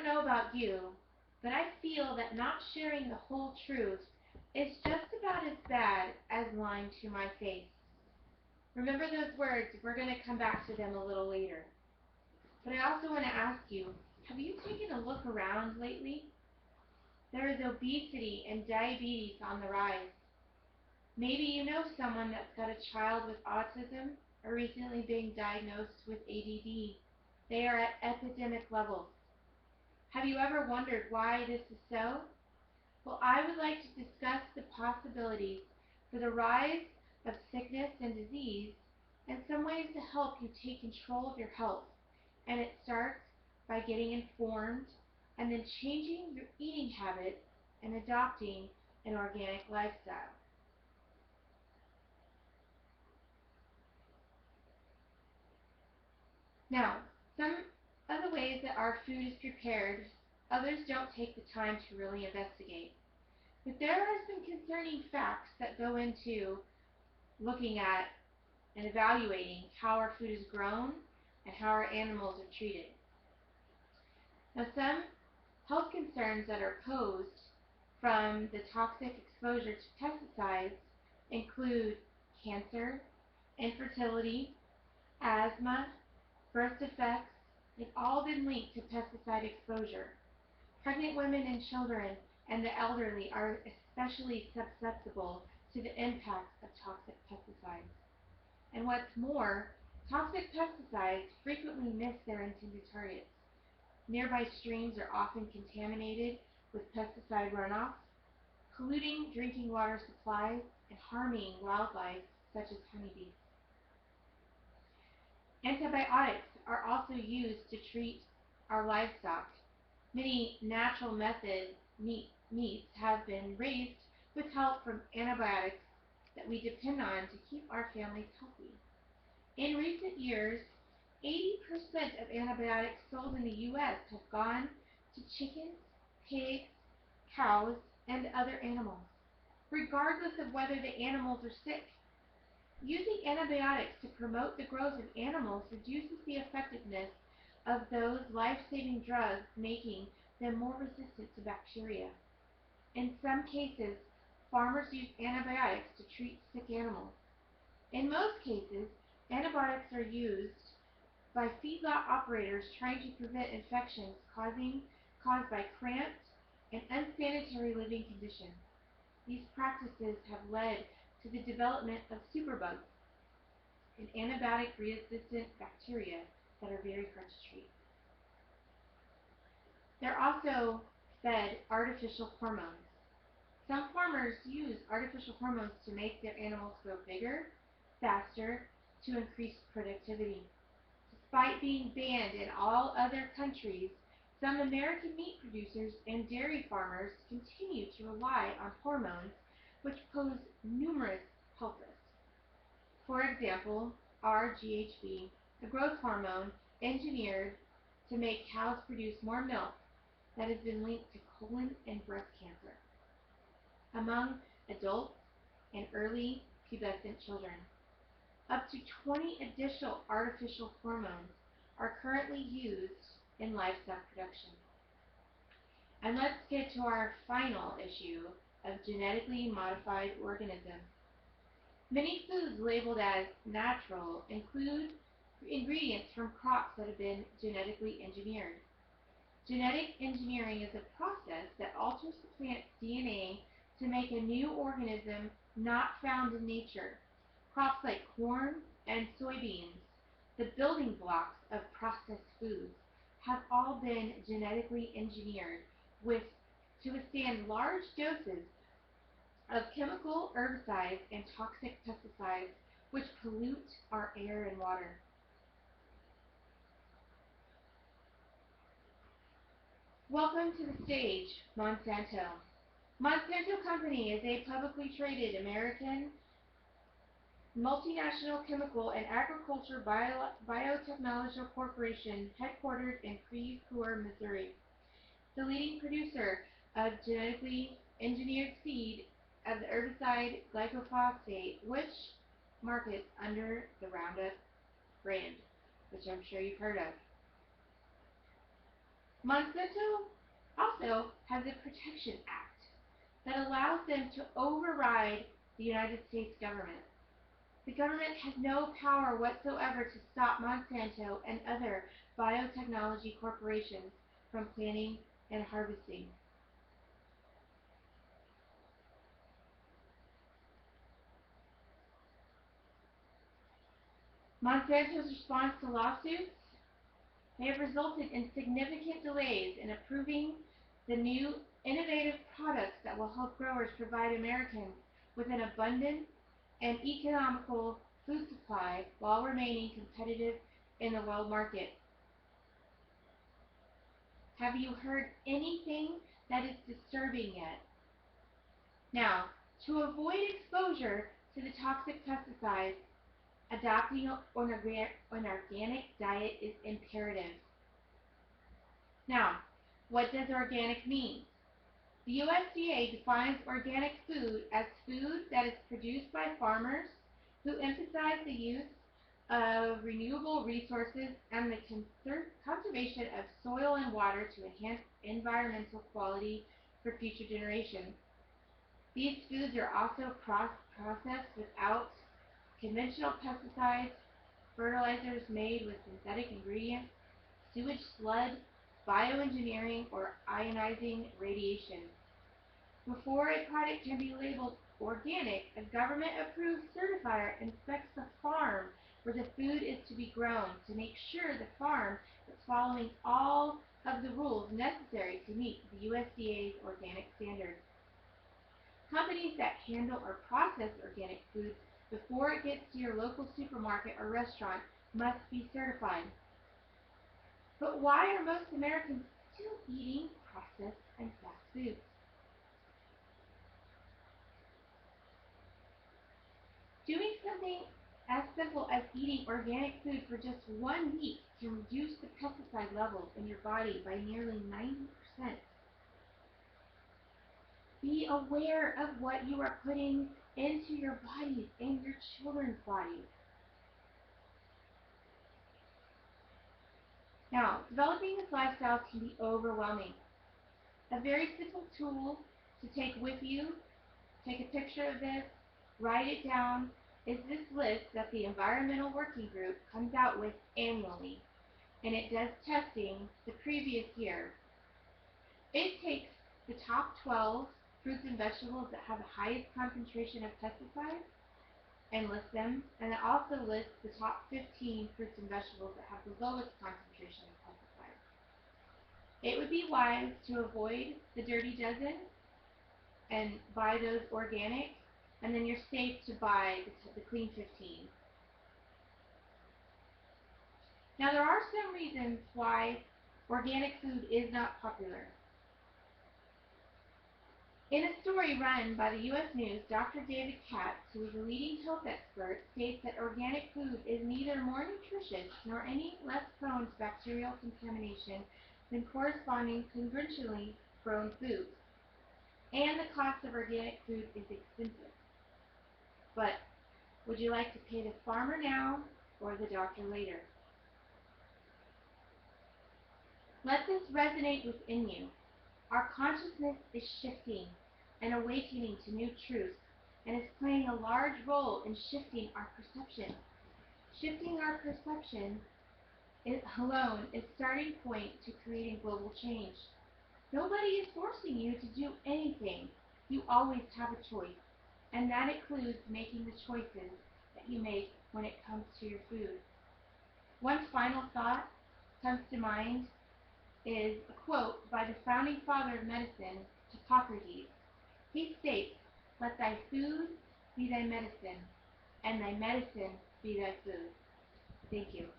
know about you, but I feel that not sharing the whole truth is just about as bad as lying to my face. Remember those words. We're going to come back to them a little later. But I also want to ask you, have you taken a look around lately? There is obesity and diabetes on the rise. Maybe you know someone that's got a child with autism or recently being diagnosed with ADD. They are at epidemic levels. Have you ever wondered why this is so? Well, I would like to discuss the possibilities for the rise of sickness and disease and some ways to help you take control of your health. And it starts by getting informed and then changing your eating habits and adopting an organic lifestyle. Now, some of the ways that our food is prepared, others don't take the time to really investigate. But there are some concerning facts that go into looking at and evaluating how our food is grown and how our animals are treated. Now, some health concerns that are posed from the toxic exposure to pesticides include cancer, infertility, asthma, birth defects. They've all been linked to pesticide exposure. Pregnant women and children and the elderly are especially susceptible to the impacts of toxic pesticides. And what's more, toxic pesticides frequently miss their intended targets. Nearby streams are often contaminated with pesticide runoff, polluting drinking water supplies and harming wildlife such as honeybees. Antibiotics are also used to treat our livestock. Many natural method meats have been raised with help from antibiotics that we depend on to keep our families healthy. In recent years, 80% of antibiotics sold in the U.S. have gone to chickens, pigs, cows, and other animals, regardless of whether the animals are sick. Using antibiotics to promote the growth of animals reduces the effectiveness of those life-saving drugs, making them more resistant to bacteria. In some cases, farmers use antibiotics to treat sick animals. In most cases, antibiotics are used by feedlot operators trying to prevent infections caused by cramped and unsanitary living conditions. These practices have led to the development of superbugs, an antibiotic-resistant bacteria that are very hard to treat. They're also fed artificial hormones. Some farmers use artificial hormones to make their animals grow bigger, faster, to increase productivity. Despite being banned in all other countries, some American meat producers and dairy farmers continue to rely on hormones which pose numerous health risks. For example, RGHB, a growth hormone engineered to make cows produce more milk, that has been linked to colon and breast cancer among adults and early pubescent children. Up to 20 additional artificial hormones are currently used in livestock production. And let's get to our final issue of genetically modified organisms. Many foods labeled as natural include ingredients from crops that have been genetically engineered. Genetic engineering is a process that alters the plant's DNA to make a new organism not found in nature. Crops like corn and soybeans, the building blocks of processed foods, have all been genetically engineered to withstand large doses of chemical herbicides and toxic pesticides which pollute our air and water. Welcome to the stage, Monsanto. Monsanto Company is a publicly traded American multinational chemical and agriculture biotechnology corporation headquartered in Creve Coeur, Missouri. The leading producer of genetically engineered seed of the herbicide glyphosate, which markets under the Roundup brand, which I'm sure you've heard of. Monsanto also has a Protection Act that allows them to override the United States government. The government has no power whatsoever to stop Monsanto and other biotechnology corporations from planting and harvesting. Monsanto's response to lawsuits may have resulted in significant delays in approving the new innovative products that will help growers provide Americans with an abundant and economical food supply while remaining competitive in the world market. Have you heard anything that is disturbing yet? Now, to avoid exposure to the toxic pesticides, adopting an organic diet is imperative. Now, what does organic mean? The USDA defines organic food as food that is produced by farmers who emphasize the use of renewable resources and the conservation of soil and water to enhance environmental quality for future generations. These foods are also processed without conventional pesticides, fertilizers made with synthetic ingredients, sewage sludge, bioengineering, or ionizing radiation. Before a product can be labeled organic, a government-approved certifier inspects the farm where the food is to be grown to make sure the farm is following all of the rules necessary to meet the USDA's organic standards. Companies that handle or process organic food before it gets to your local supermarket or restaurant must be certified. But why are most Americans still eating processed and fast foods? Doing something as simple as eating organic food for just 1 week can reduce the pesticide levels in your body by nearly 90%. Be aware of what you are putting into your bodies and your children's bodies. Now, developing this lifestyle can be overwhelming. A very simple tool to take with you, take a picture of this, write it down, is this list that the Environmental Working Group comes out with annually, and it does testing the previous year. It takes the top 12 fruits and vegetables that have the highest concentration of pesticides and lists them, and it also lists the top 15 fruits and vegetables that have the lowest concentration of pesticides. It would be wise to avoid the dirty dozen and buy those organic, and then you're safe to buy the clean 15. Now, there are some reasons why organic food is not popular. In a story run by the U.S. News, Dr. David Katz, who is a leading health expert, states that organic food is neither more nutritious nor any less prone to bacterial contamination than corresponding conventionally grown foods. And the cost of organic food is expensive. But would you like to pay the farmer now or the doctor later? Let this resonate within you. Our consciousness is shifting and awakening to new truths and is playing a large role in shifting our perception. Shifting our perception alone is starting point to creating global change. Nobody is forcing you to do anything. You always have a choice, and that includes making the choices that you make when it comes to your food. One final thought comes to mind is a quote by the founding father of medicine, Hippocrates. He states, "Let thy food be thy medicine, and thy medicine be thy food." Thank you.